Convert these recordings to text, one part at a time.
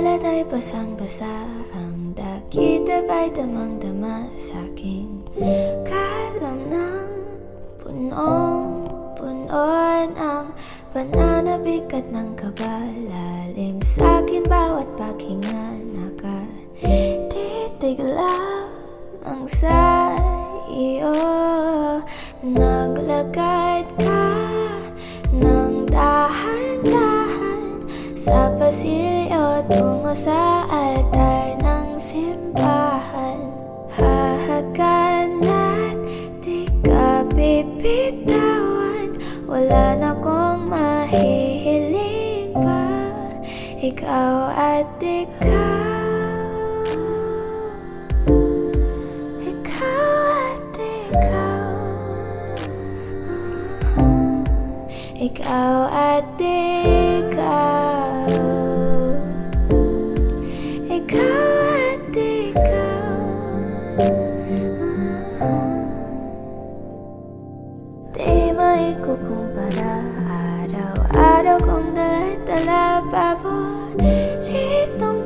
balat ay basang-basa, ang dakita ba'y damang-dama sa'king kalam ng punong-puno ng pananabik at ng kabalalim sa'kin bawat paghinga. Nakatitig lamang sa iyo, naglagad ka ng dahan-dahan sa pasilyo tungo sa altar ng simbahan. Hahagan at di ka bibitawan, wala na kong mahihiling pa. Ikaw at ikaw, ikaw at ikaw, ikaw at ikaw. Di maikukumpara, araw-araw kong dala-dala paboritong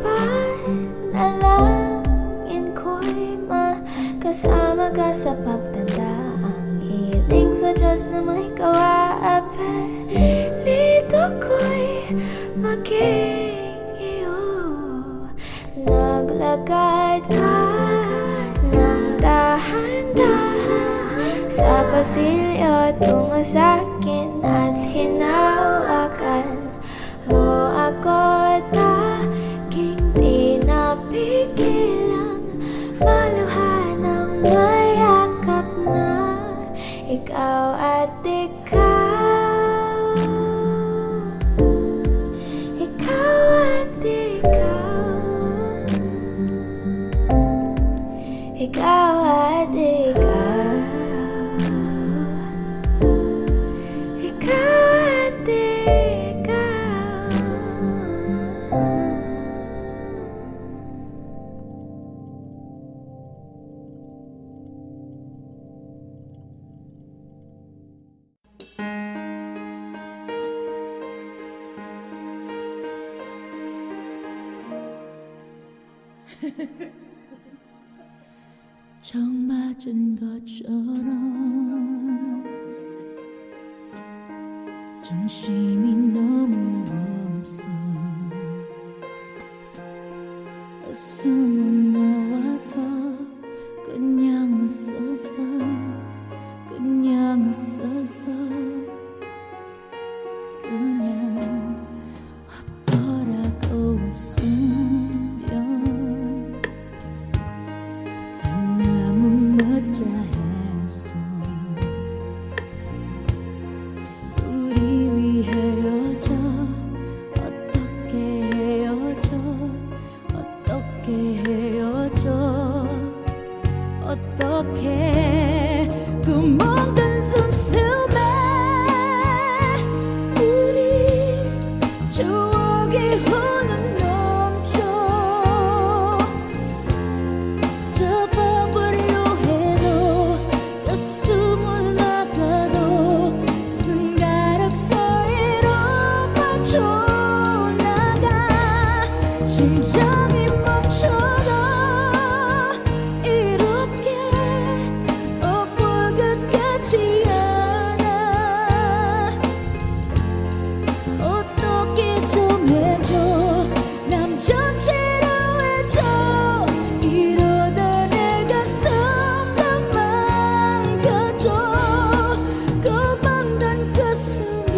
panalangin ko'y makasama ka sa pagtanda. Ang hiling sa Diyos na may kawaapin, dito ko'y maging iyo. Naglagad ka ng dahan-dahan sa pasilyo tungo sa'kin at hinawakan mo ako. Tanging di napigilang maluha ng mayakap na ikaw at ikaw, ikaw at ikaw, ikaw at ikaw, ikaw at ikaw. 처음 맞은 것처럼 정신이 너무 없어. 어서 못 나와서 그냥 웃었어, 그냥 웃었어. 그냥 어떠라고 웃으면 너무 멋져했어. 우리 위 헤어져, 어떻게 헤어져, 어떻게 헤어져, 어떻게 그 모든 숨숨에 우리 추억이 흘러넘쳐. 잡아버려 해도 가슴을 나가도 손가락 사이로 빠져나가. 심장이 멈춰도 이렇게 엇불 같지 않아. 어떻게 좀 해줘, 남 좀 치료해줘. 이러다 내 가슴도 망가져. 고만단 가슴이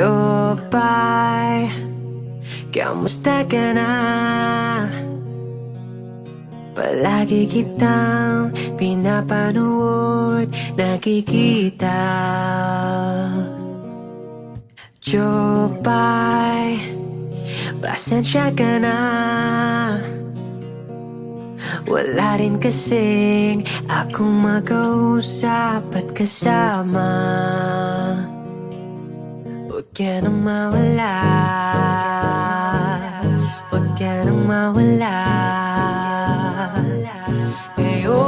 Jopay, kamusta ka na? Palagi kitang pinapanood, nakikita. Jopay, pasensya ka na. Wala rin kasing akong makausap at kasama. Huwag ka nang mawala, huwag ka nang mawala. Ngayon,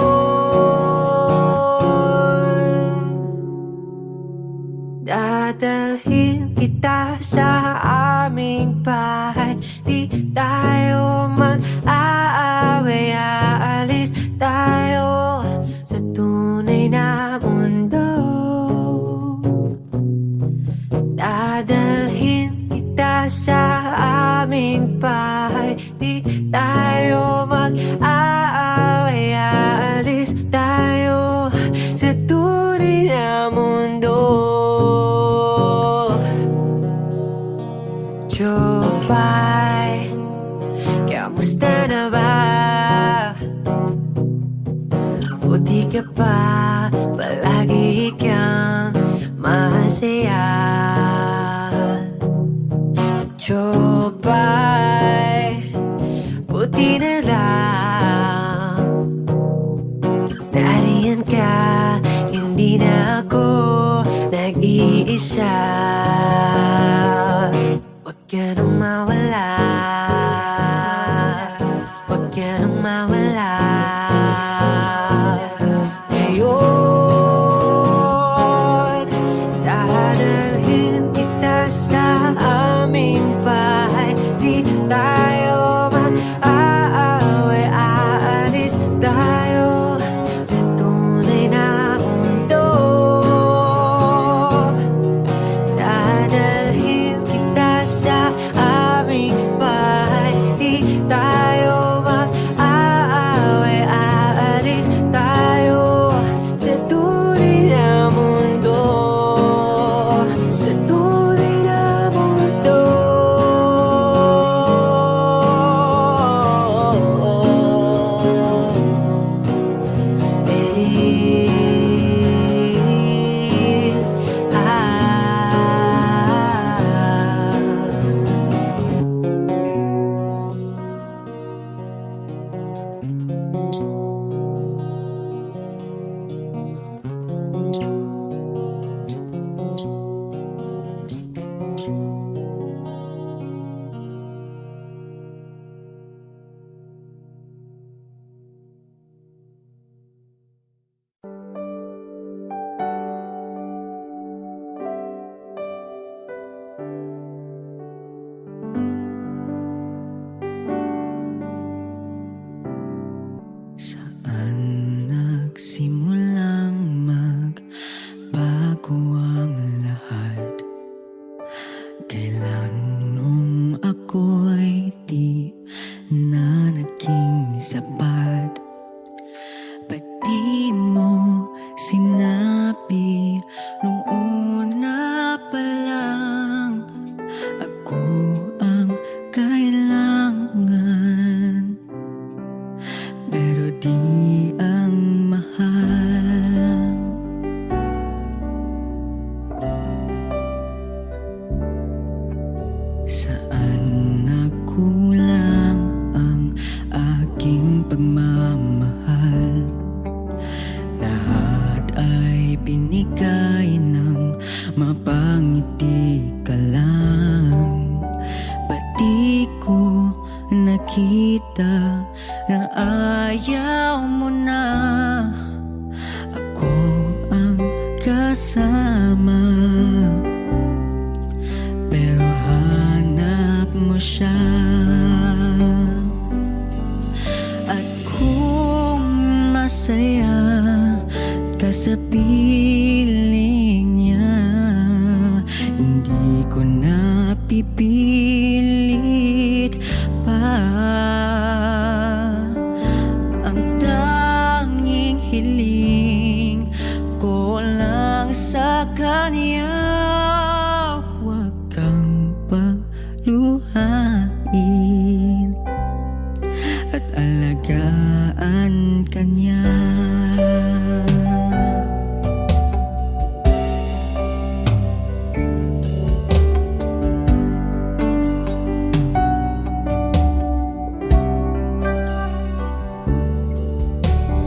dadalhin kita sa aming bahay. Di tayo mag-aaway, aalis tayo sa tunay na mundo. Dadalhin kita sa aming bahay. Di tayo mag-aaway, aalis tayo sa tunay na mundo. Jopay, kamusta na ba? Buti ka pa, palagi kang masaya. Jopay, buti na lang nariyan ka, hindi na ako nag-iisa. Huwag ka nang mawala, huwag ka nang mawala. Ngayon, dadalhin kita sa aming bahay. Di tayo mag-aaway, aalis tayo sa tunay na mundo. Dadalhin kita sa aming bahay. Di tayo mag-aaway, aalis tayo sa tunay na mundo. Sa tunay na mundo. Saan nagsimulang magbago ang lahat? Kailan nung ako'y di na naging sapat? Ba't di mo sinabi nung una pa lang ako ang kailangan? Pero di ang mahal. Saan nagkulang ang aking pagmamahal? Lahat ay binigay ng mapangiti ka lang. Ba't di ko nakita na ayaw mo na ako ang kasama? Pero hanap mo siya. At kung masaya ka sa piling niya, hindi ko na pipilit pa. Ang tanging hiling ko lang sa kanya, wag luhain at alagaan ka niya.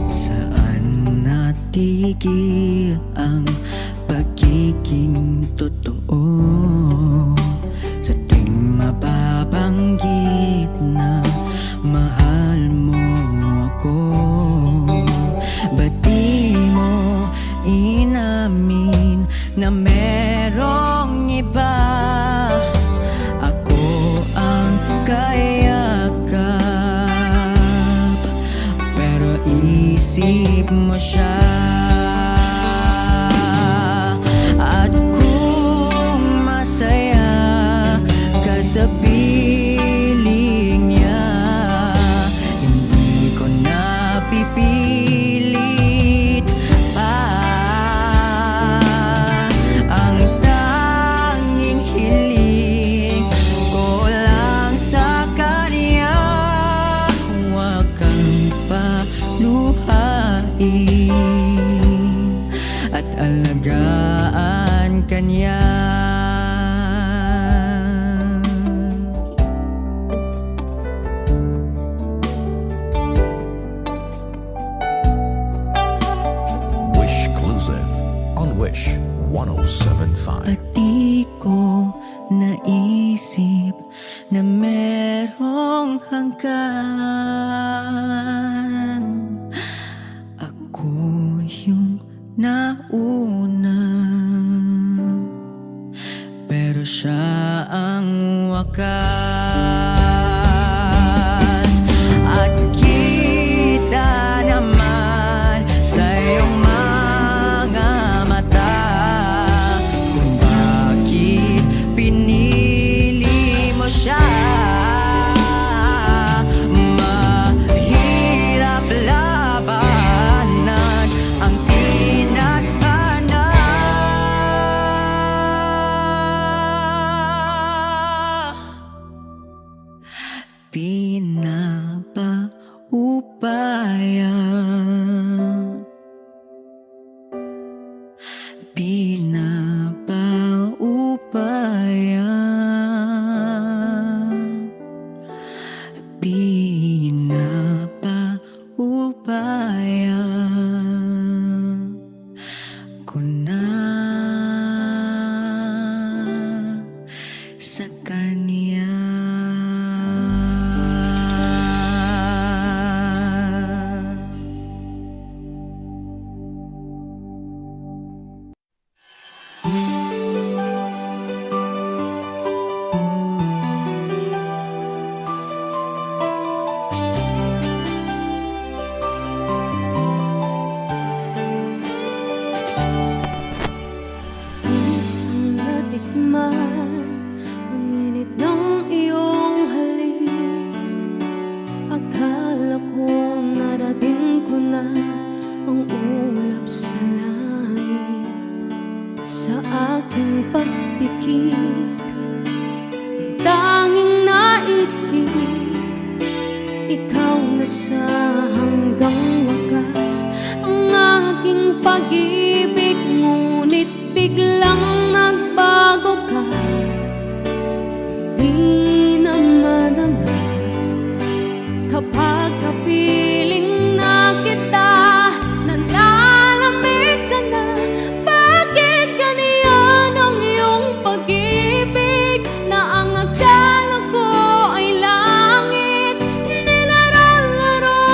Saan natigil ang pagiging totoo? Sa tuwing mababanggit na mahal mo ako, ba't di mo inamin na merong iba? Ako ang kayakap, pero isip mo siya. At kung masaya ka sa piling niya, hindi ko na pipilit pa. Ang tanging hiling ko lang sa kanya, huwag kang paluhain at alagaan ka niya. Wish Exclusive on Wish 1075. Pati ko naisip na merong hanggan. Ako yung nauna, pero siya ang wakas. At kita naman sa iyong mga mata kung bakit pinili mo siya. Mahirap labanan ang tinadhana. Pinapaubaya, pinapaubaya, pinapaubaya ko na sa kanya. Isang natikman ang init ng iyong halik. Akala ko narating ko na ang ulap sa langit. Sa aking pagpikit, ang tanging naisip, ikaw na sa hanggang wakas. Ang aking pag-ibig, ngunit biglang nagbago ka. Di na madama kapag kapiling na kita, nalalamig ka na. Bakit ganyan ang iyong pag-ibig, na ang akala ko ay langit? Nilaro-laro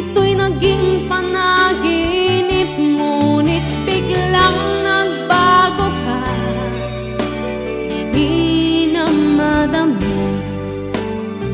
Ito'y naging panaginip, ngunit biglang nagbago ka. Di na madama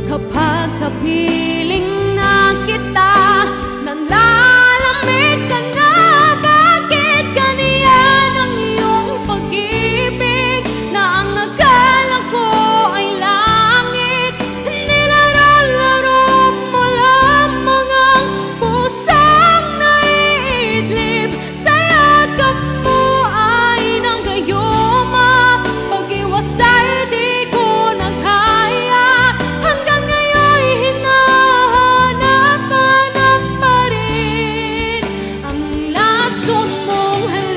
kapag kapiling na kita. Nalalamig ka na, bakit ganyan ang iyong pag-ibig? Na ang akala ko ay langit, nilaralaro mo lamang ang pusang naiidlip. Sa yakap mo ay nanggayuma, pag-iwasay di ko na kaya. Hanggang ngayon'y hinahanap-hanap pa rin ang lason mong halik.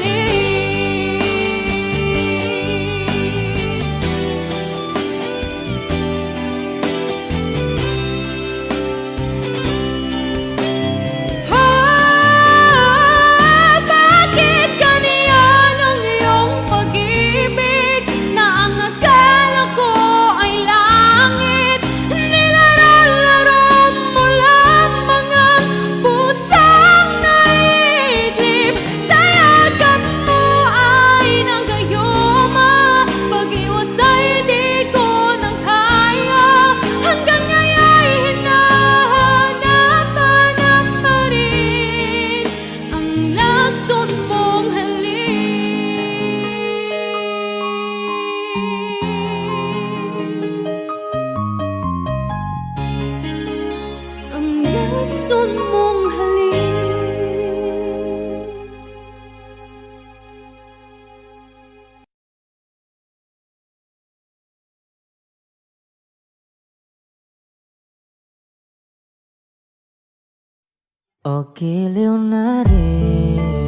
Bakit ganyan ang iyong pag-ibig? Na ang akala ko ay langit, nilaralaro mo lamang ang pusang naiidlip. Sa yakap mo ay nanggayuma, pag-iwasay di ko na kaya. Hanggang ngayon'y hinahanap-hanap pa rin ang lason mong halik. Ang lason mong halik. O giliw na rinig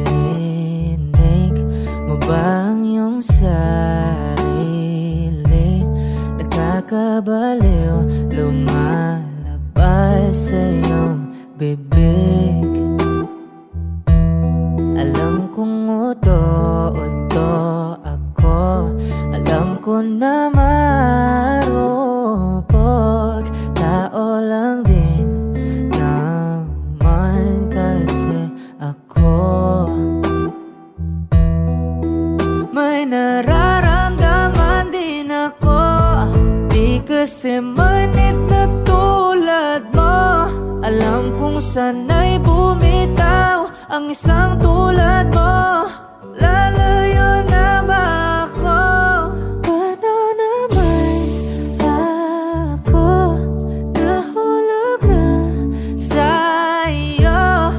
mo ba ang iyong sarili? Nagkakabaliw, lumalabas sa iyong bibig. Alam kong uto-uto ako, alam ko na marupok. Tao lang din naman kasi ako. May nararamdaman din ako, di kasi manit na tulad mo. Alam kong sana'y bumitaw ang isang tulad mo. Lalayo na ba ako? Paano naman ako nahulog na sa'yo?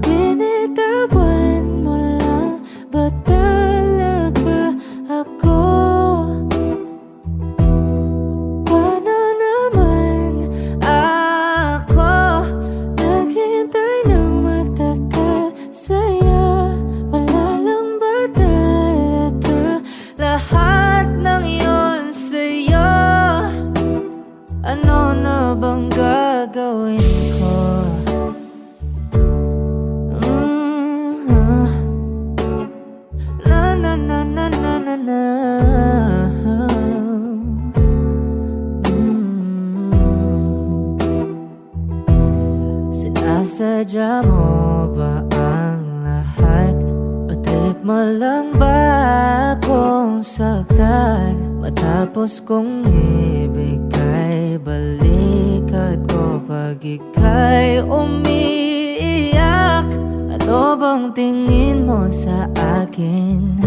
Binitawan mo lang ba talaga ako? Paano naman ako naghintay ng matagal sa'yo? Wala lang ba talaga lahat ng iyon sa'yo? Ano na bang gagawin ko? Na na na na na na na. Sinasadya mo ba ang lahat? O trip mo lang ba akong saktan? Matapos kong ibigay balikat ko pag ika'y umiiyak. Ano bang tingin mo sa akin?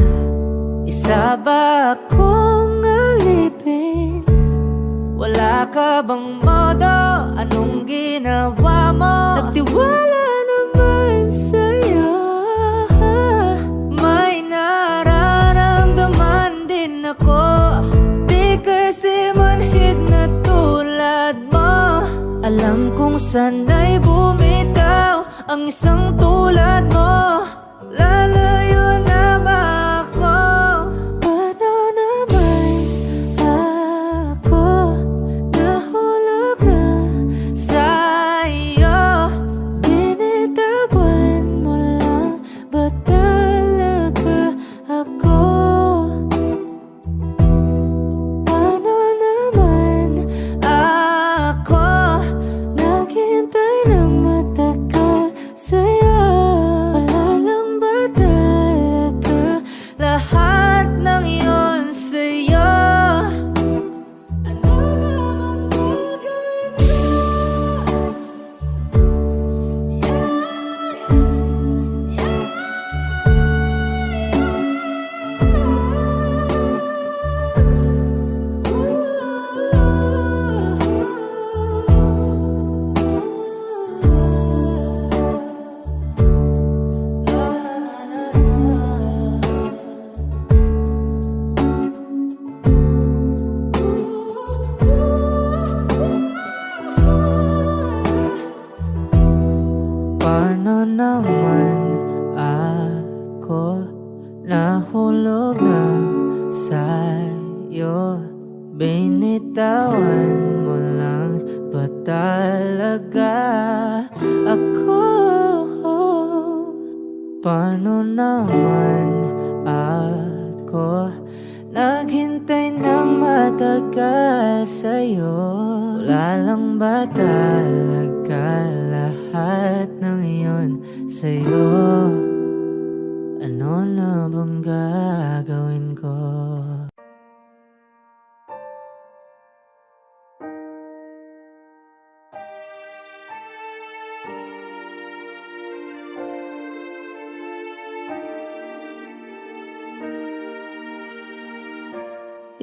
Isa ba akong alipin? Wala ka bang modo? Anong ginawa mo? Nagtiwala naman sa'yo. May nararamdaman din ako, di kasi manhid na tulad mo. Alam kong sana'y bumitaw ang isang tulad mo. Lalayo na ba ako? Paano naman ako nahulog na sa'yo? Binitawan mo lang ba talaga ako? Paano naman ako naghintay ng matagal Paano naman ako nahulog na sa'yo? Binitawan mo lang ba talaga ako? Paano naman ako naghintay ng matagal sa'yo? Wala lang ba talaga lahat ng iyon sa'yo? Ano na bang gagawin ko?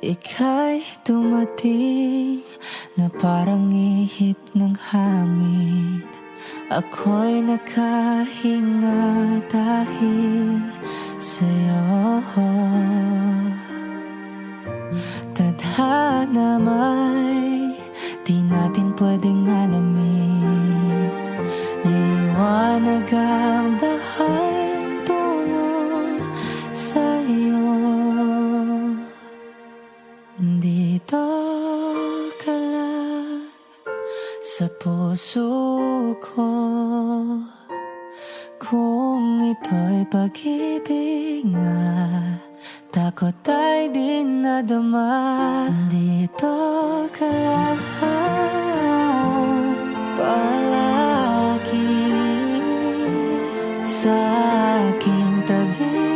Ika'y dumating na parang ihip ng hangin. Ako'y nakahinga dahil sa'yo. Tadhana may di natin pwedeng alamin. Liliwanag ang dahan tungo sa'yo. Dito ka lang sa puso ko. Kung ito'y pag-ibig nga, takot ay di nadama. Dito ka lang palagi sa aking tabi.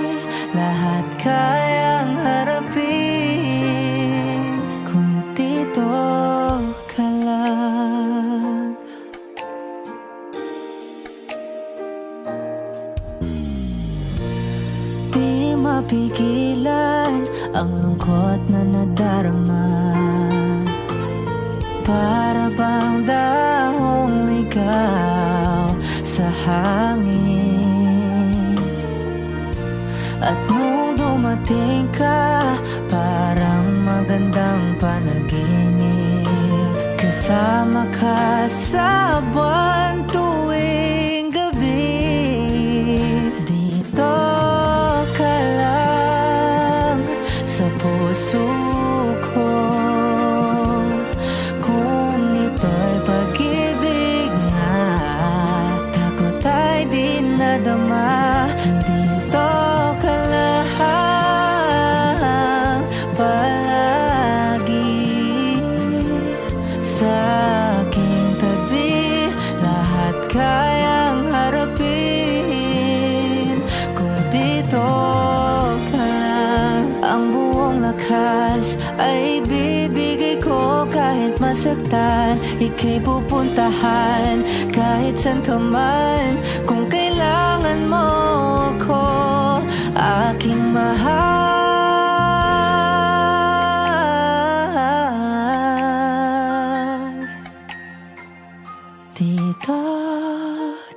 Lahat kayang harapin kung dito ka lang. Di mapigilan ang lungkot na nadarama. Para bang dahong ligaw sa hangin. At nung dumating ka, parang magandang panaginip. Kasama ka sa buwan tuwing gabi. Dito ka lang sa puso ko. Kung ito'y pag-ibig nga, takot ay di nadama. Dito ka lang palagi sa aking tabi. Lahat kayang harapin kung dito ka lang. Ang buong lakas ay bibigay ko kahit masaktan. Ika'y pupuntahan kahit saan ka man. Kung kailangan mo ako, aking mahal. Dito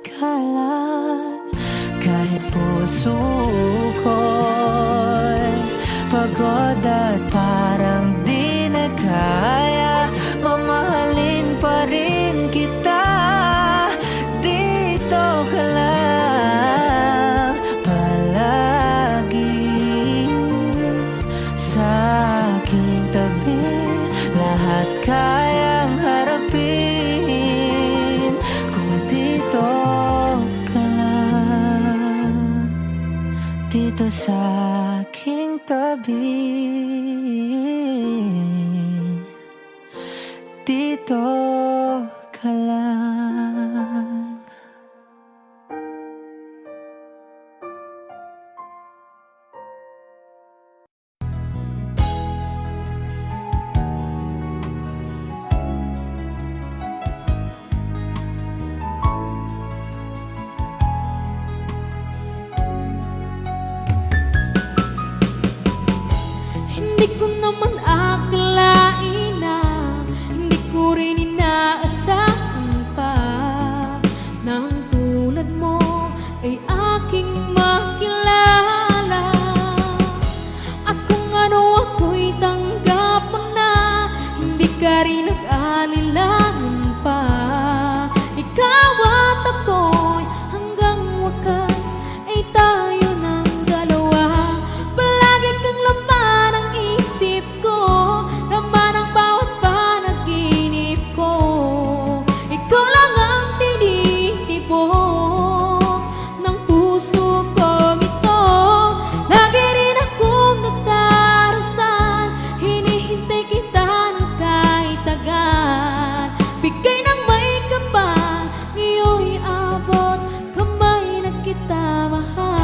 ka lang kahit puso ko'y pagod at parang di na kaya. Mamahalin pa rin kita. Dito ka lang palagi sa aking tabi. Lahat kayang harapin kung dito ka lang. Dito sa aking tabi. Dito ka lang. Hindi ko naman akalain na hindi ko rin inaasahan pa nang tulad mo ay aking makilala. At kung ano ako'y tanggap mo na, hindi ka rin nag-alilangan pa. Ikaw at ako'y kita mahal.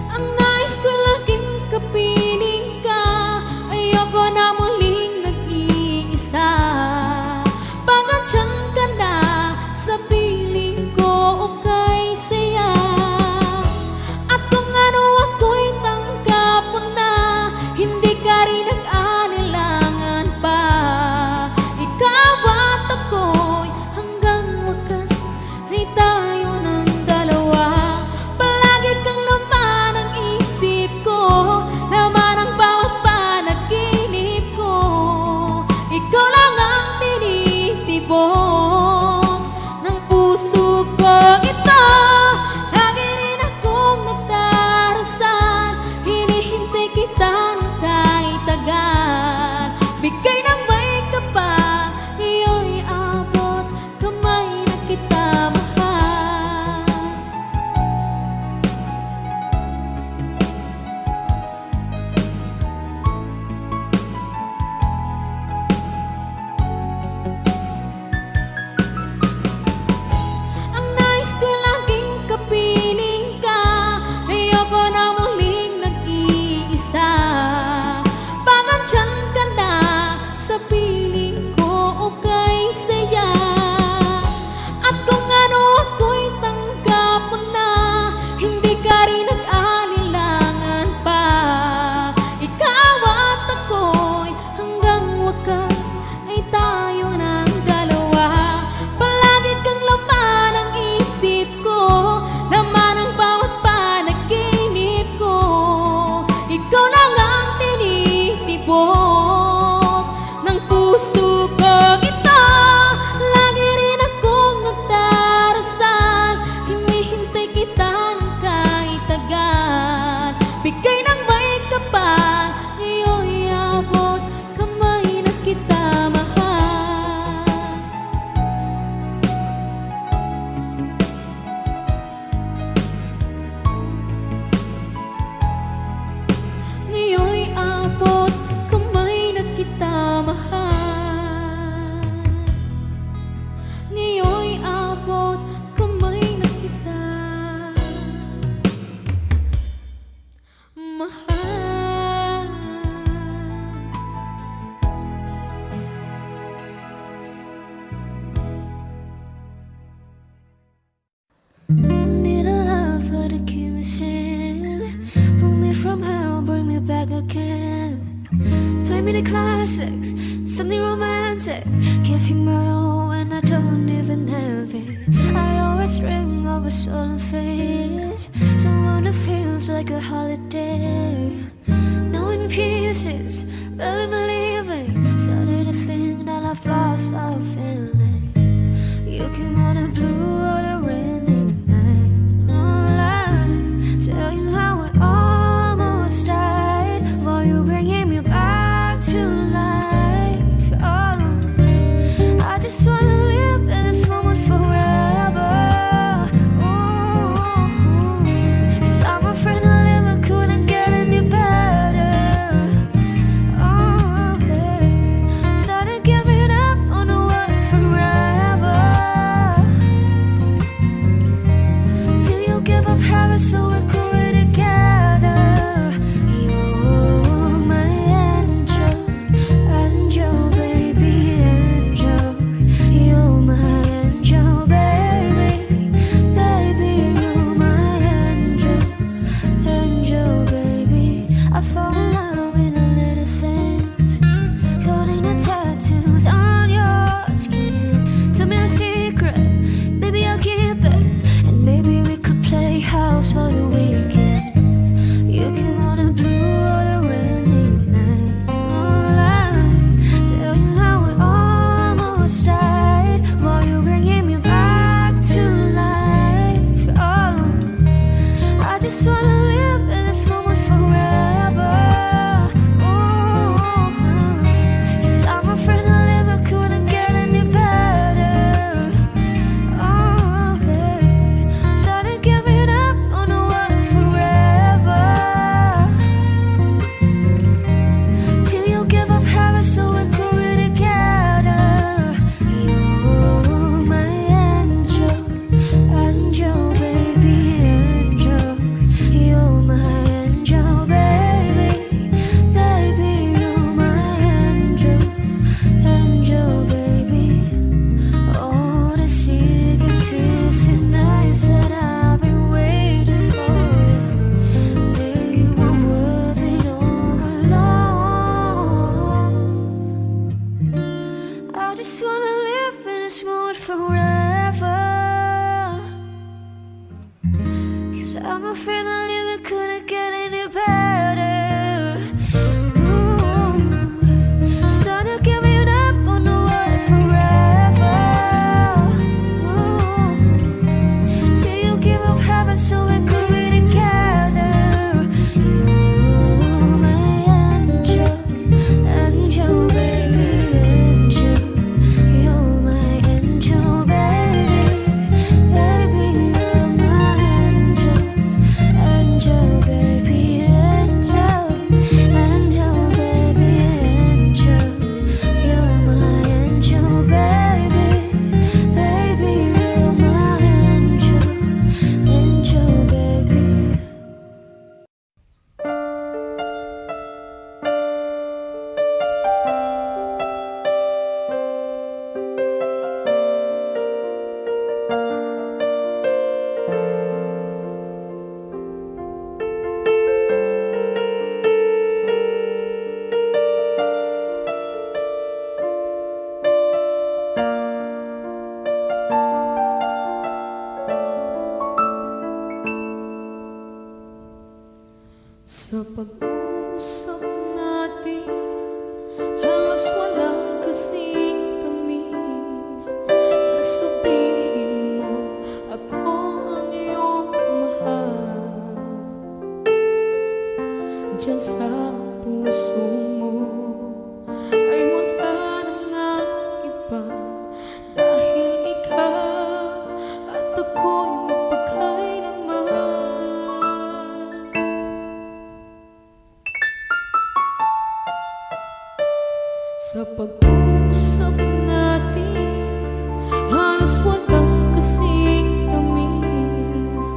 Ang nais ko laging kapiling ka, ayoko na muling nag-iisa. Pangantyan ka na sa piling ko o kay saya. At kung ano ako'y tanggap mo na, hindi ka rin nag-anilangan pa. Ikaw at ako'y hanggang wakas ay tayo ng dalawa. Palagi kang laman ang isip ko, laman ang bawat panaginip ko. Ikaw lang ang tinitibok ng puso ko. Ito, lagi rin akong nagdarasal, hinihintay kita ng kahit tagal. Bigay ng may kapal, iyo'y abot kamay na kita mahal. Ang nais ko laging kapiling ka, ayoko na muling nag-iisa. Pangantyan ka na sa piling ko o kay saya. At kung ano ako'y tanggap mo na, hindi ka rin nag-anilangan pa. Ikaw at ako'y hanggang wakas ay tayo ng dalawa. Palagi kang laman ang isip ko, laman ang bawat panaginip ko. Ikaw lang ang tinitibok ng puso ko. Ito, lagi rin akong nagdarasal, hinihintay kita ng kahit tagal. Bigay ng may kapal, iyo'y abot kamay na kita mahal. Ngayon'y abot kamay na kita mahal. Ngayon'y abot kamay na kita mahal. Need a lover to keep me sane, pull me from hell, bring me back again. Play me the classics, something romantic, give you my all when I don't even have it. I always dream of a stolen face, someone that feels like a holiday. Knowing pieces, barely believing, started to think that I've lost our feeling. You came on a blue or a rainy night, no lie. Tell you how I almost died while you bringing me back to life. Oh, I just wanna live in this moment forever. Ooh, 'cause I'm afraid to live, I couldn't get any better. Oh, babe, started giving up on the word forever. Till you give up habits so we could be together. You're my angel, angel, baby, angel. You're my angel, baby, baby. You're my angel, angel, baby. I fall in love with the little things, coding the tattoos on your skin. Tell me a secret, baby, I'll keep it. And maybe we could play house for the weekend. You came on a blue or a rainy night, no lie. Tell you how I almost died while you bringing me back to life. Oh, I just wanna live in this moment forever. Ooh, 'cause I'm afraid to live, I couldn't get any better. Oh, babe, started giving up on the world forever. I'm afraid the living couldn't get any better. Ooh, started giving up on the world forever. Ooh, till you give up heaven so we could be together. You're my angel, angel, baby, angel. You're my angel, baby, baby. You're my angel, angel, baby, angel, angel, baby, angel. You're my angel, baby, baby. You're my angel, angel, baby. Sa pag-usap natin, halos walang kasing tamis. Nang sabihin mo, ako ang iyong mahal. Diyan sa puso mo ay wala na ngang iba. Dahil ikaw at ako'y magpakailanman. Sa pag-usap natin, halos walang kasing tamis.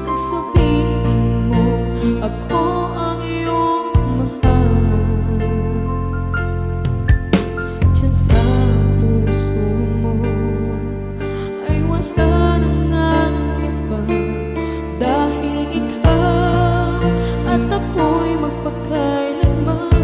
Nang sabihin mo, ako ang iyong mahal. Diyan sa puso mo ay wala na ngang iba. Dahil ikaw at ako'y magpakailanman.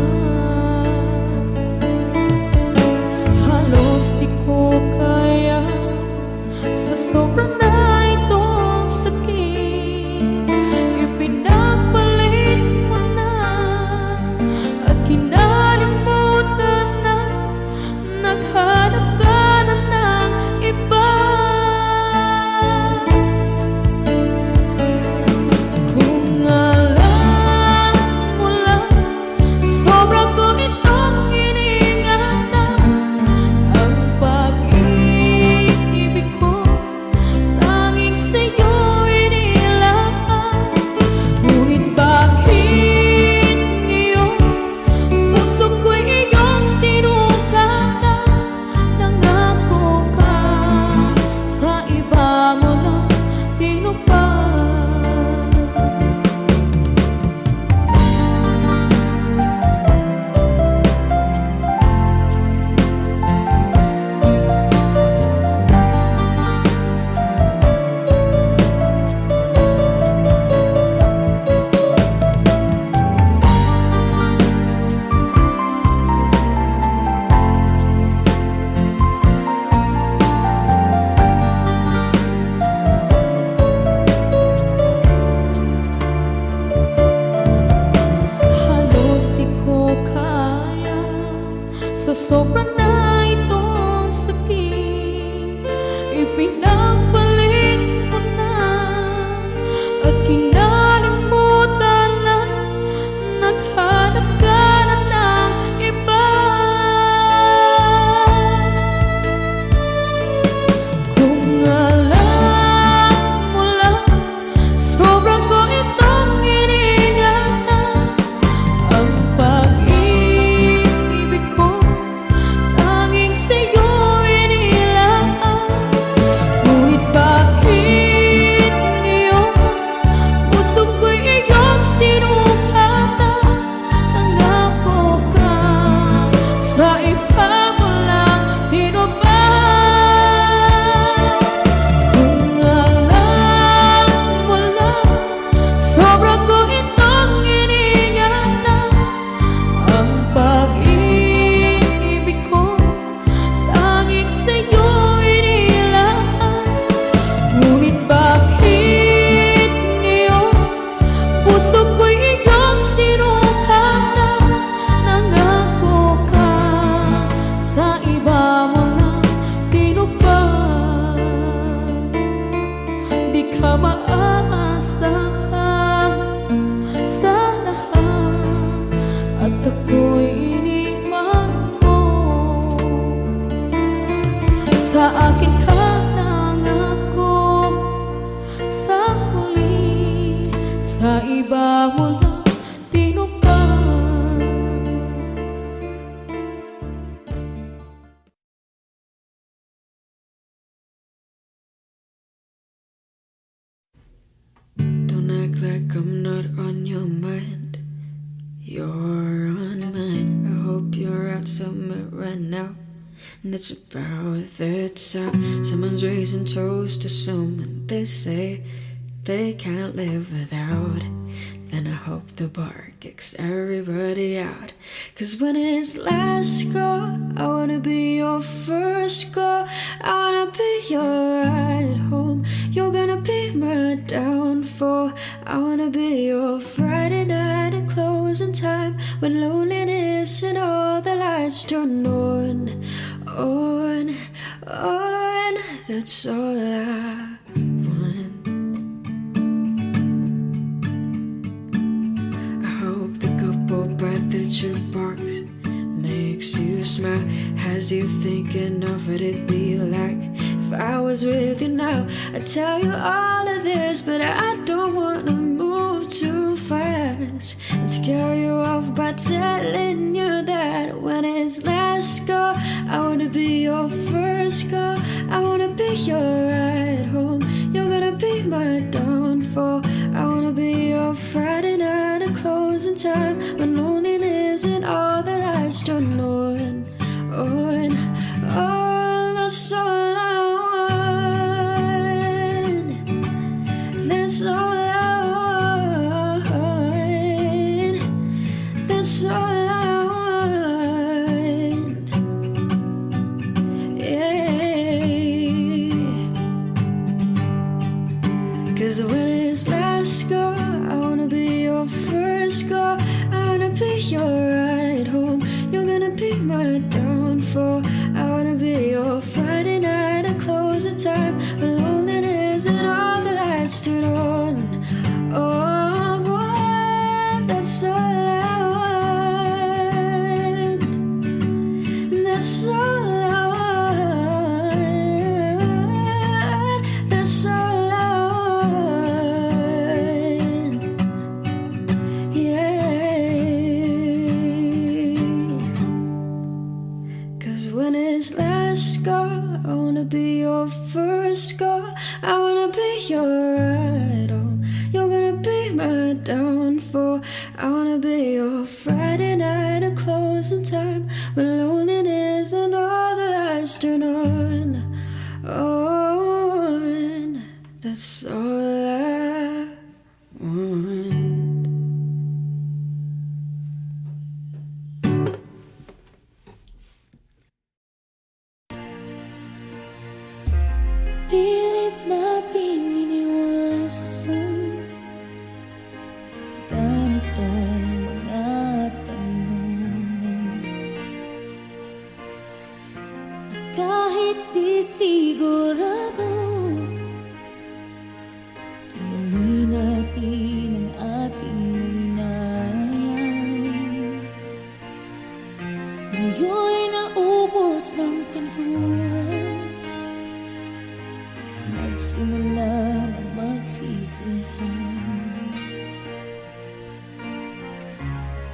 iba mo lang tinupad. Don't act like I'm not on your mind. You're on mine. I hope you're out somewhere right now. And it's about that time. Someone's raising toast to someone they say they can't live without. Then I hope the bar kicks everybody out. 'Cause when it's last call, I wanna be your first call. I wanna be your ride home. You're gonna be my downfall. I wanna be your Friday night at closing time, when loneliness and all the lights turn on. That's all I want. I hope the couple by the jukebox makes you smile, has you thinking of what it'd be like if I was with you now. I'd tell you all of this, but I don't wanna move too fast and scare you off by telling you that when it's last call, I wanna be your first call. I wanna be your ride home. You're gonna be my downfall. I wanna be your Friday night at closing time, when loneliness and all the lights turn on. That's all I want. That's all I want. That's all I want. Yeah. 'Cause when it's last call, I wanna be your first call. I wanna be your ride home. You're gonna be my downfall. I wanna be your Friday night at closing time, when loneliness and all the lights turn on. Oh, boy, that's all I want. That's all I want. That's all I want. Yeah. 'Cause when it's last call, I wanna be your first call. I wanna be your ride home. You're gonna be my downfall. I wanna be your Friday night at closing time, when loneliness and all the lights turn on. That's all I want. Pilit nating iniwasan ganitong mga tanungan, at kahit di sigurado, tinuloy natin ang ating ugnayan. Ngayon'y naubos ng kwentuhan, nagsimula na magsisihan.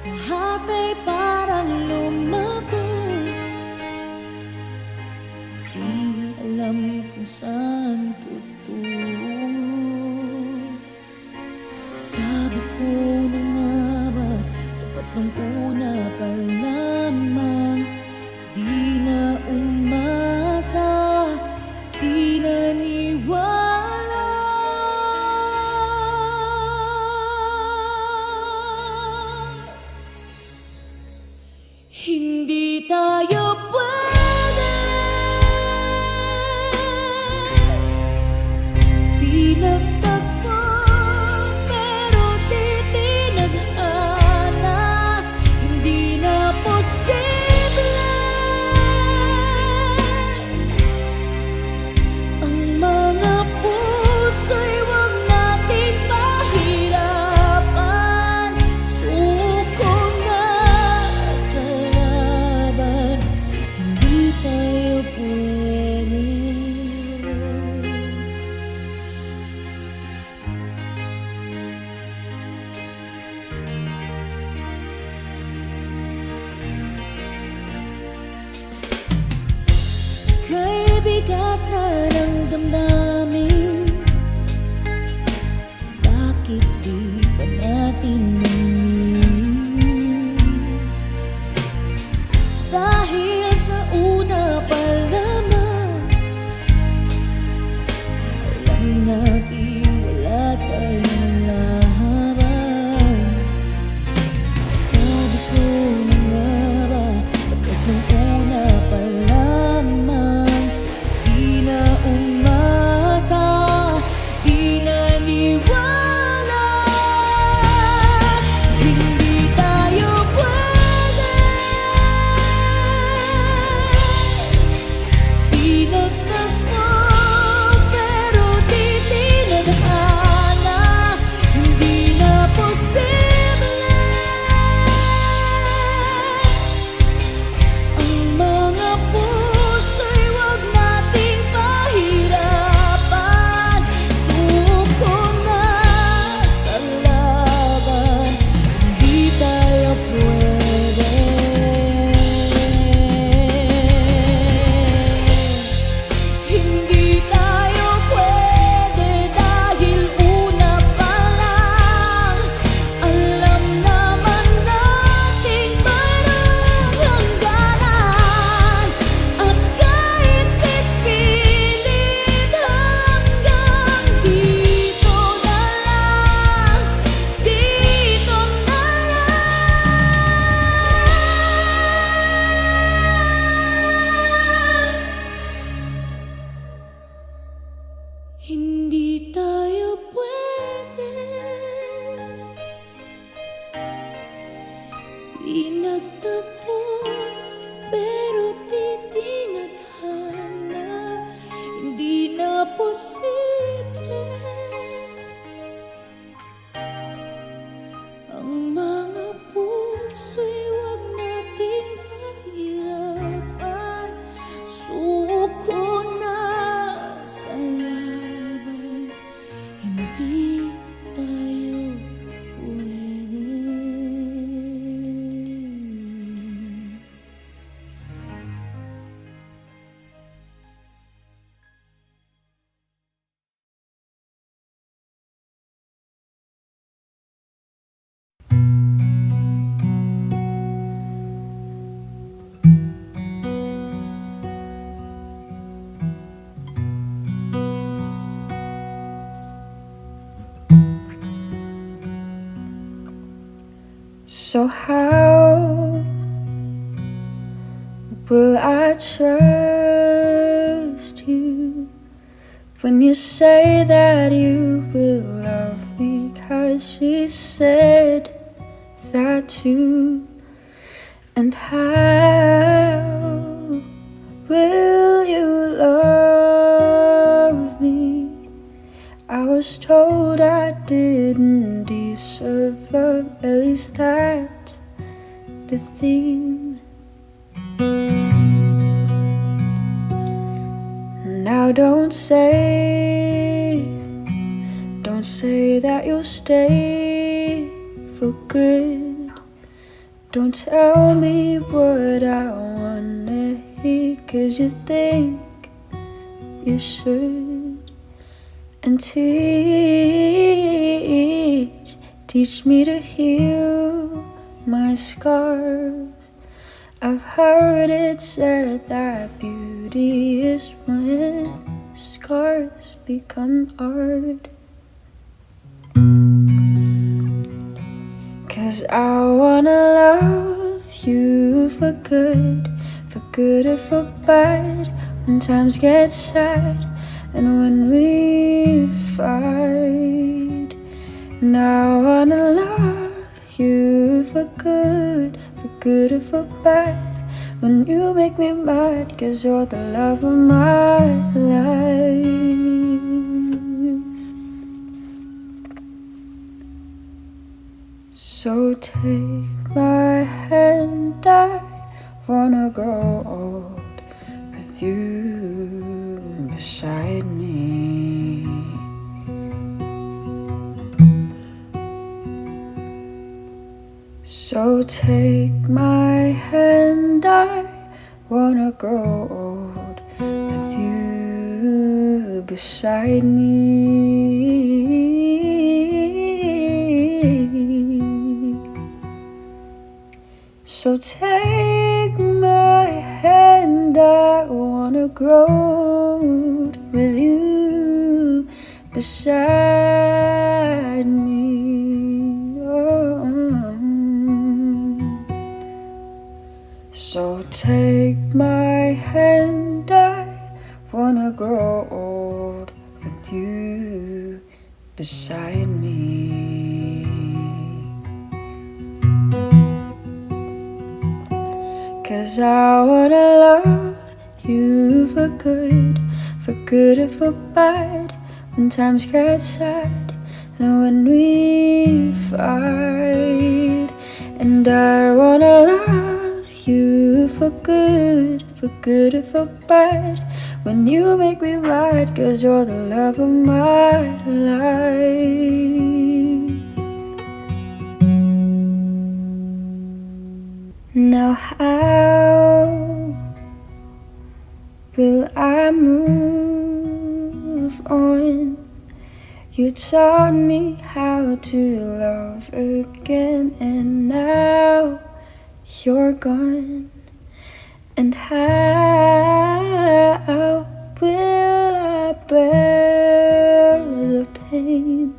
Lahat ay parang lumago, di alam kung saan tutungo. Sabi ko na nga ba, tapat ng una pa lamang, di na umasa, di naniwala. Hindi tayo pwede pinagtagpo, pero di tinadhana. Hindi na posible ang mga puso'y huwag nating pahirapan. Suko na sa laban, bigat na ng damdamin, bakit di pa natin namin? Dahil sa una pa lamang, alam natin wala tayong laban. Sabi ko na nga ba, bakit nung una pa lamang di na umasa, di naniwala? Hindi tayo pwede, di nagtagpo pero di tinadhana, hindi na posible ang mga puso'y wag nating pahirapan. Suko na sa laban, hindi tayo pwede. Hindi tayo pwede dahil una pa lang, alam naman nating mayroong hangganan. At kahit ipilit hanggang dito na lang, dito na lang. Hindi tayo pwede, pinagtagpo pero di tinadhana, hindi na posible ang mga puso'y wag nating pahirapan. Suko na sa laban, hindi tayo pwede. So how will I trust you when you say that you will love me? 'Cause she said that too. And how will you love me? I was told I didn't deserve love, at least that's the theme. Now don't say that you'll stay for good. Don't tell me what I wanna hear, 'cause you think you should. And teach me to heal my scars. I've heard it said that beauty is when scars become art. 'Cause I wanna love you for good or for bad, when times get sad and when we fight. And I wanna love you for good or for bad, when you make me mad, 'cause you're the love of my life. So take my hand, I wanna grow old with you beside me. So take my hand, I wanna grow old with you beside me. So take my hand, I wanna grow old with you beside me. Oh. So take my hand, I wanna grow old with you beside me. 'Cause I wanna love you for good or for bad, when times get sad and when we fight. And I wanna love you for good or for bad, when you make me right, 'cause you're the love of my life. Now how will I move on? You taught me how to love again, and now you're gone. And how will I bear the pain?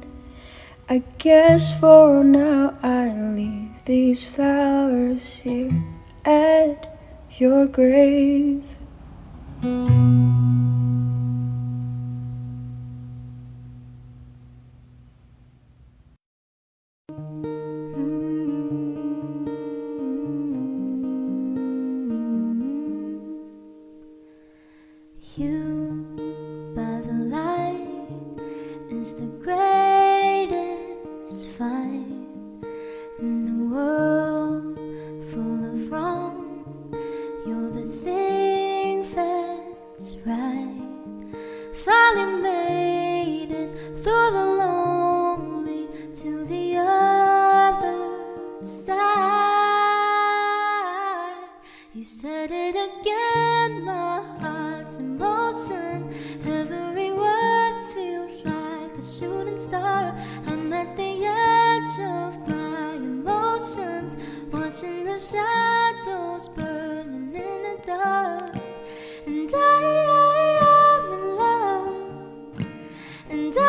I guess for now I'll leave these flowers here at your grave. You by the light is the greatest fight in the world full of wrong. You're the thing that's right. Finally made it through the lonely to the other side. You said it again, my heart's in motion. Every word feels like a shooting star. I'm at the edge of my emotions, watching the shadows burning in the dark. And I am in love, and I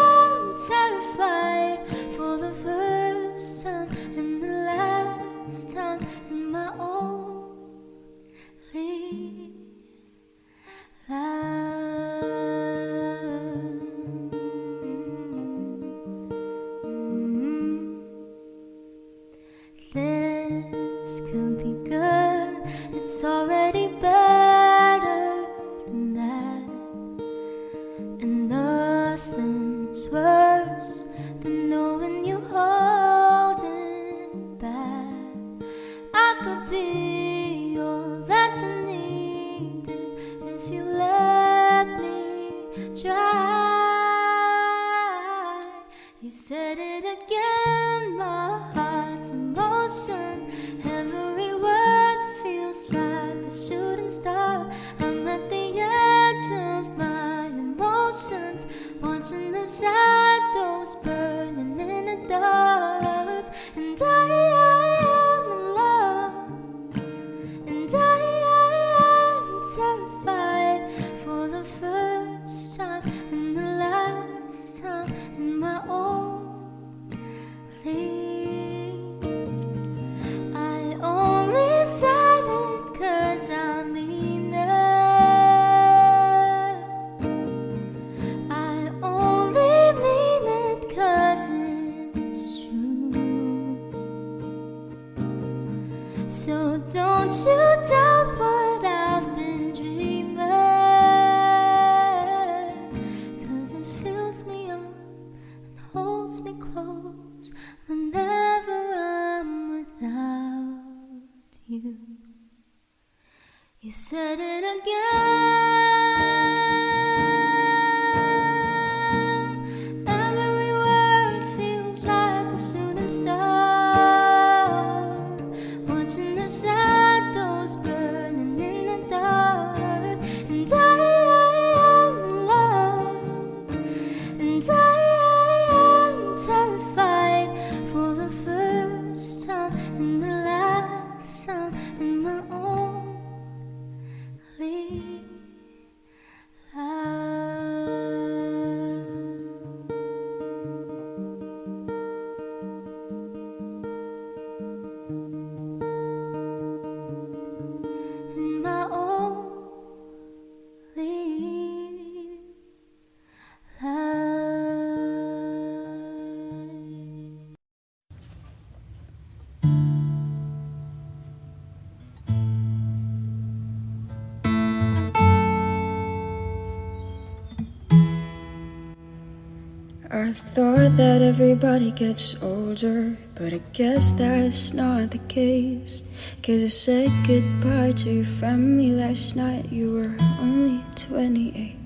am terrified, for the first time and the last time in my only This could be good, it's already better than that. And nothing's worse than knowing you holding back. I could be all that you needed if you let me try. You said it again, my heart's in motion. Every word feels like a shooting star. I'm at the edge of my emotions, watching the shadows burning in the dark. And I am in love, and I am terrified, for the first time and the last time in my I only said it 'cause I mean it. I only mean it 'cause it's true. So don't you doubt what I've been dreaming, 'cause it fills me up and holds me close whenever I'm without you. You said it again. Every word feels like a shooting star, watching the shadows burning in the dark. And I am in love. thought that everybody gets older, but I guess that's not the case. 'Cause you said goodbye to your family last night. You were only 28.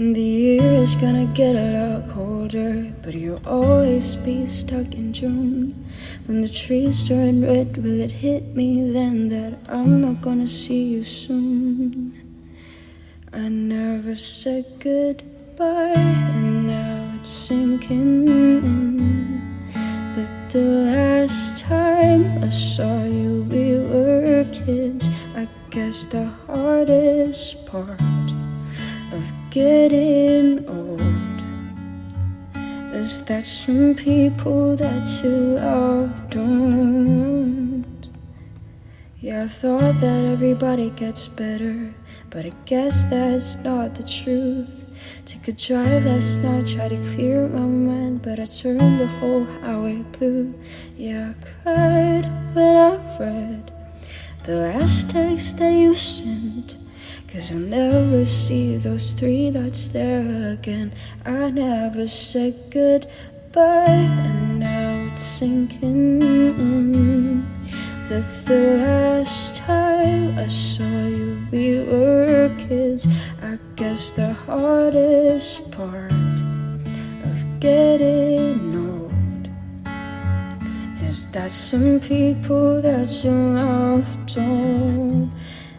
And the year is gonna get a lot colder, but you'll always be stuck in June. When the trees turn red, will it hit me then that I'm not gonna see you soon? I never said goodbye, and now it's sinking in that the last time I saw you we were kids. I guess the hardest part of getting old is that some people that you love don't. Yeah, I thought that everybody gets better, but I guess that's not the truth. Took a drive last night, tried to clear my mind, but I turned the whole highway blue. Yeah, I cried when I read the last text that you sent, 'cause I'll never see those 3 dots there again. I never said goodbye, and now it's sinking in that the last time I saw you we were kids. I guess the hardest part of getting old is that some people that you love don't.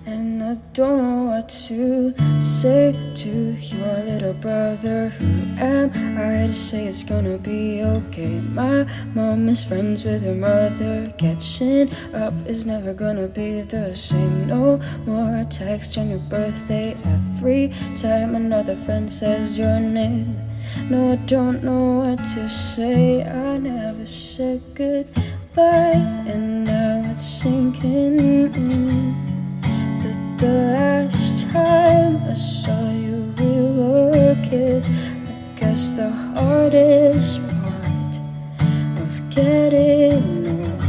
And I don't know what to say to your little brother. Who am I to say it's gonna be okay? My mom is friends with her mother. Catching up is never gonna be the same. No more text on your birthday every time another friend says your name. No, I don't know what to say. I never said goodbye, and now it's sinking in. The last time I saw you we were kids. I guess the hardest part of getting old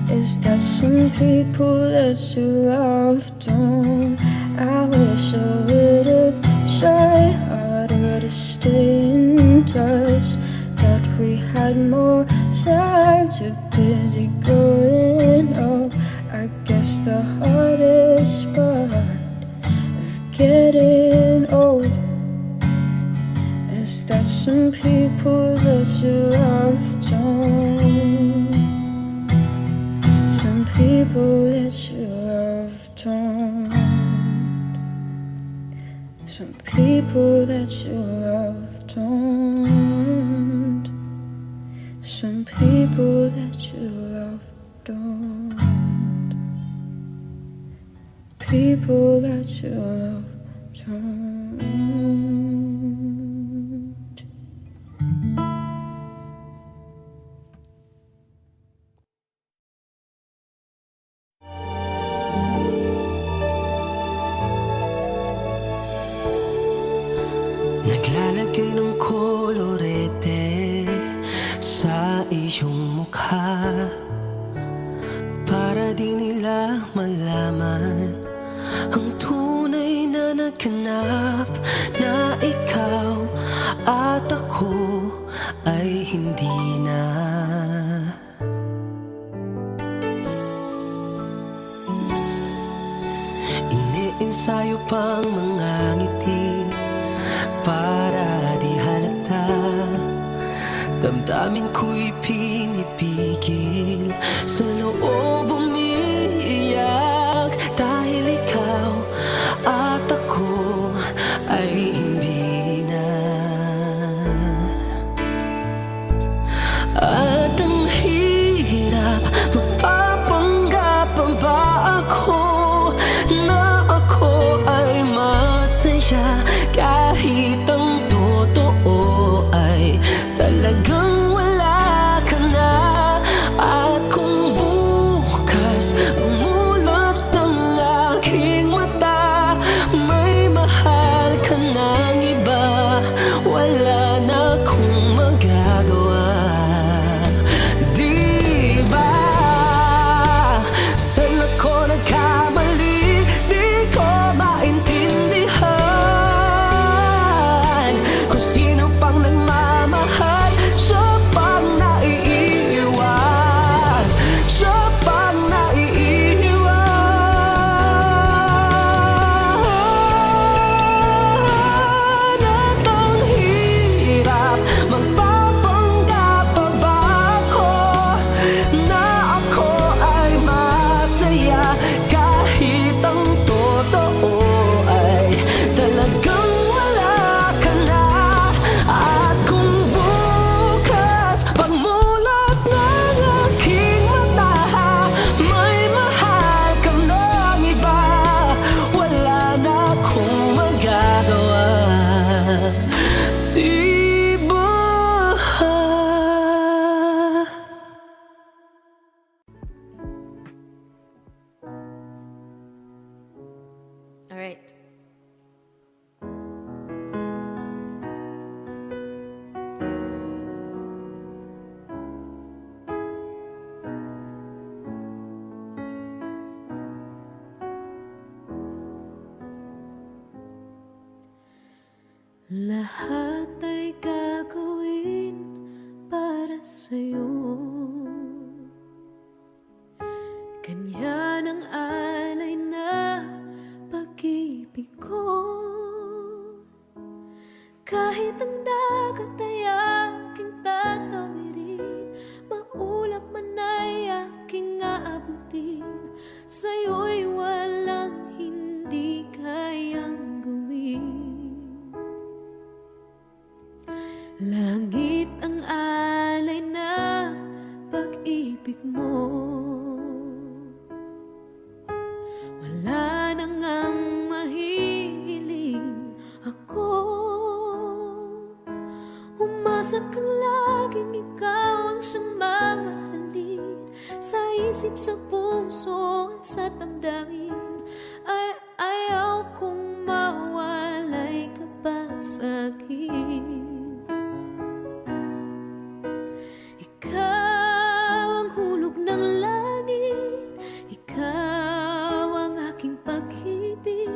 is that some people that you love don't. I wish I would've tried harder to stay in touch, that we had more time, too busy growing up. I guess the hardest part of getting old is that some people that you love don't. Some people that you love don't. Some people that you love don't. Some people that you love don't. People that you love don't. Naglalagay ng kolorete sa iyong mukha para di nila malaman ang tunay na naghanap, na ikaw at ako ay hindi na. Iniensayo pang mga ngiti para di halata, damdamin ko'y pinipigil, sa loob umiiyak, dahil ikaw at ako ay hindi na. At ang hirap, magpapanggap pa ba ako na ako ay masaya, kahit ang totoo ay talagang wala ka na. At kung bukas Lahat ay gagawin para sa'yo. Ganyan ang alay na pag-ibig ko. Kahit ang dagat ay aking tatawirin, maulap man ay aking aabutin, sa'yo'y walang hindi kayang gawin. Langit ang alay na pag-ibig mo. Wala nang ang mahihiling ako. Umasa kang laging ikaw ang siyang mamahalin, sa isip, sa puso at sa damdamin. Ay ayaw kong mawalay ka pa sa'kin. Ikaw ang hulog ng langit, ikaw ang aking pag-ibig,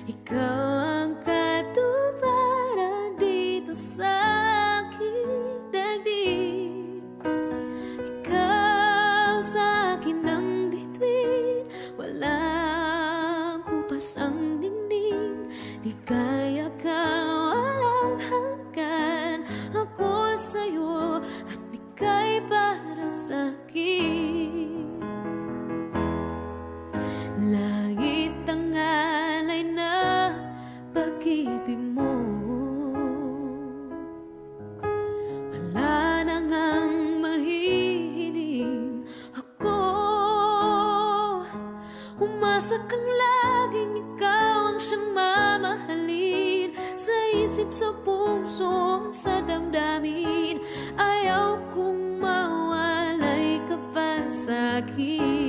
ikaw ang katuparan dito sa aking daigdig. Ikaw sa akin ang bituin, walang kupas ang dingding, ligaya ka walang hanggan. Ako sa'yo at ika'y para sa'kin. Langit ang alay na pag-ibig mo. Wala nang ang mahihiling ako. Umasa kang laging ikaw ang siyang mamahalin, sa isip, sa puso, sa damdamin. Ayaw kong mawalay ka pa sa'kin.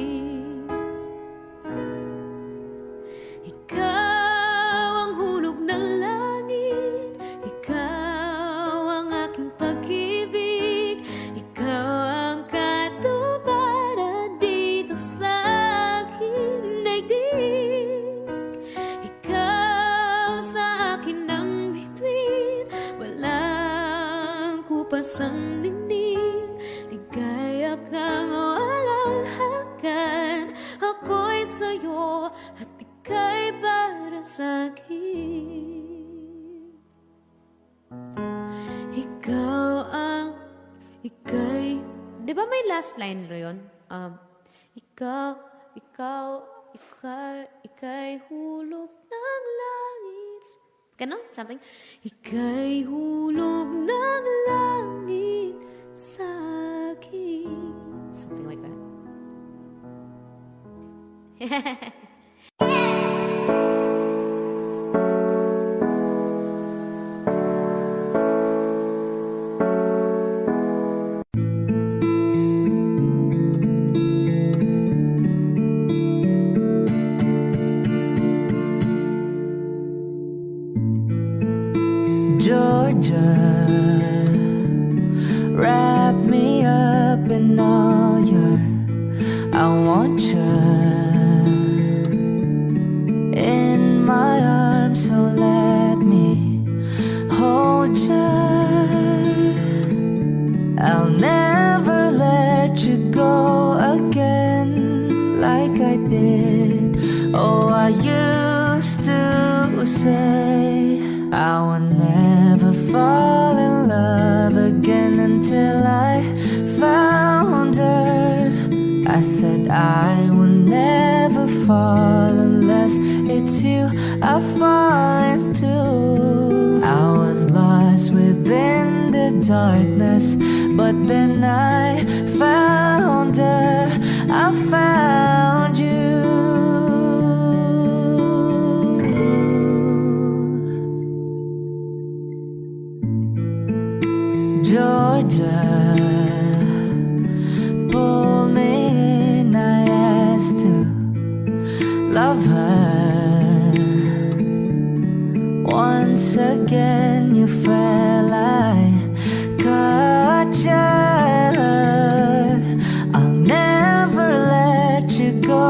Ikaw ang hulog ng langit, ikaw ang aking pag-ibig, ikaw ang katuparan dito sa aking daigdig. Ikaw sa akin ang bituin, walang kupas ang dingding, ligaya kang walang hanggan. Ako'y sa'yo at ika'y para sa'kin. Ikaw ang, ika'y, di ba may last line ro yun? Ika'y hulog ng langit. Ganon? Something? Ika'y hulog ng langit sa'kin. Something like that. Georgia, wrap me up in all your, I want you in my arms, so let me hold you. I'll never let you go again like I did. Oh, I used to say I would never fall in love again until I found her. I said I would never fall unless it's you I fall into. I was lost within the darkness, but then I found her. I found you. Georgia, pull me in, I asked to love her. Once again you fell, I caught you. I'll never let you go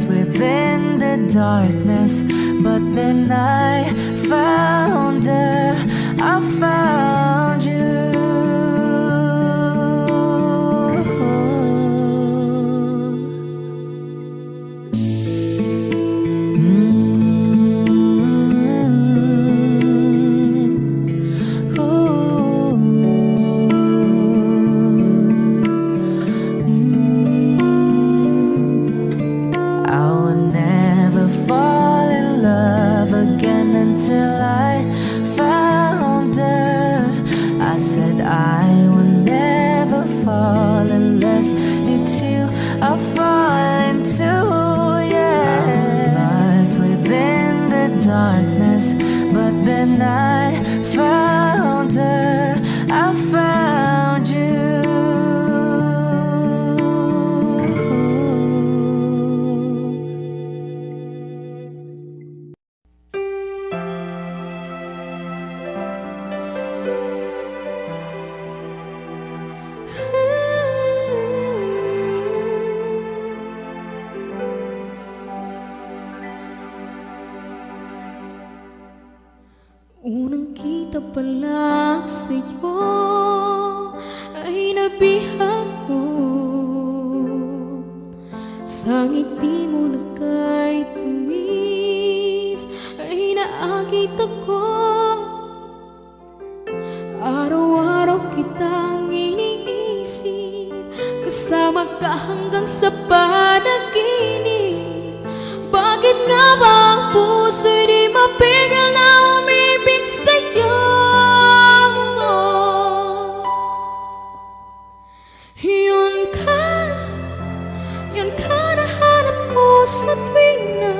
lies within the darkness, but then I found her, I found you. I would never fall in love again until I found her. I said I would never fall unless it's you I fall into, yeah. I was lost within the darkness, but then I found her, I found you. Unang kita pa lang sa'yo ay nabihag mo. Sa ngiti mo na kahit tumis ay naakit ako. Araw-araw kitang iniisip, kasama ka hanggang sa panaginip. Bakit nga ba ang puso'y di mapigil na umibig sa'yo? Yun ka nahanap ko sa tuwing na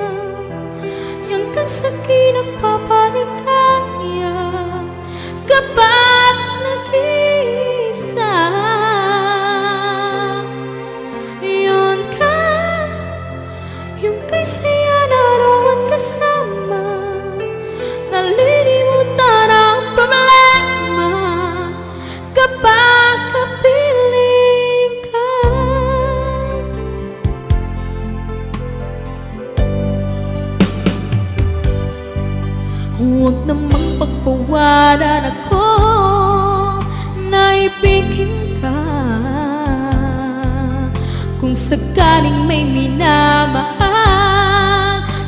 yun kang sa'kin nagpapaligaya kapag nag-iisa. Yung kay saya naroon kasama, nalilimutan ang problema kapag kapiling ka. Huwag namang pagpawalan ako na ibigin ka. Kung sakaling may minamahal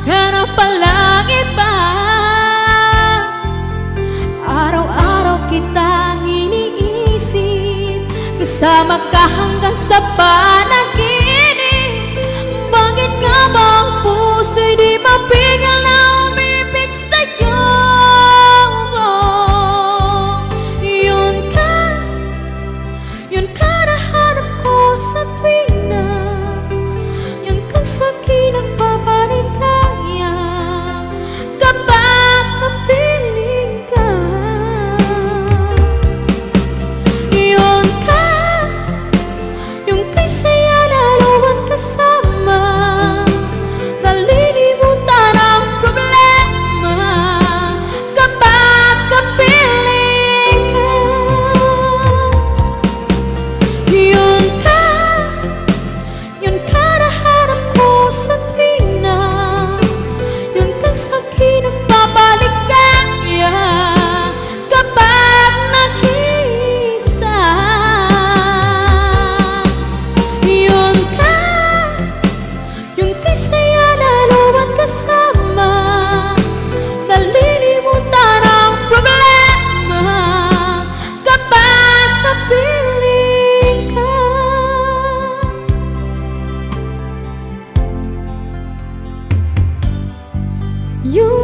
ka na palang iba, araw-araw kitang iniisip, kasama ka hanggang sa panaginip. Bakit nga ba ang puso'y di mapigil na umibig sa'yo? Yun ka nahanap ko sa tuwing na yun kang sa'kin nagpapaligaya kapag kapiling ka. Yung kay saya naroon kasama, nalilimutan ang problema kapag kapiling ka. Yun ka nahanap ko sa tuwing na yun kang sa'kin nagpapaligaya kapag nag-iisa. Yung kay saya naroon kasama, nalilimutan ang problema kapag kapiling ka. You